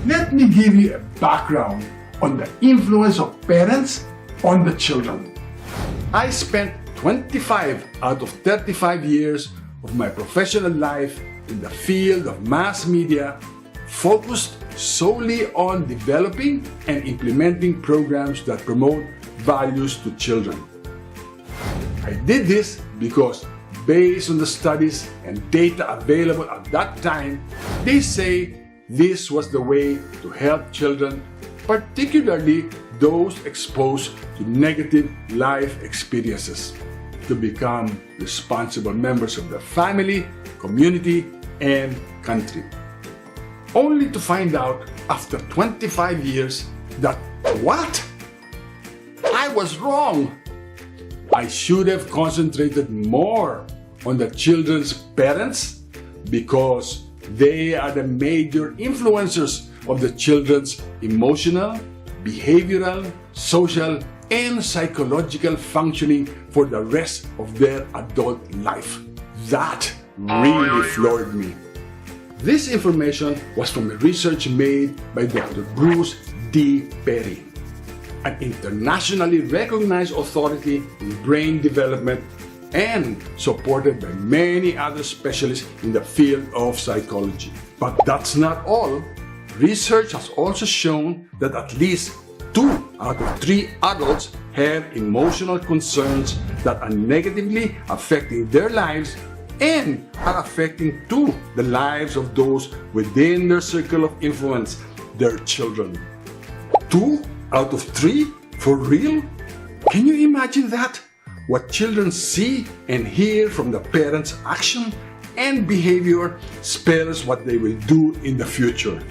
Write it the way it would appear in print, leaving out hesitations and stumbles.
Let me give you a background on the influence of parents on the children. I spent 25 out of 35 years of my professional life in the field of mass media, focused solely on developing and implementing programs that promote values to children. I did this because, based on the studies and data available at that time, they say this was the way to help children, particularly those exposed to negative life experiences, to become responsible members of the family, community, and country. Only to find out after 25 years that what? I was wrong. I should have concentrated more on the children's parents because they are the major influencers of the children's emotional, behavioral, social, and psychological functioning for the rest of their adult life. That really floored me. This information was from a research made by Dr. Bruce D. Perry, an internationally recognized authority in brain development and supported by many other specialists in the field of psychology. But that's not all. Research has also shown that at least 2 out of 3 adults have emotional concerns that are negatively affecting their lives and are affecting too the lives of those within their circle of influence, their children. 2 out of 3? For real? Can you imagine that? What children see and hear from the parents' action and behavior spells what they will do in the future.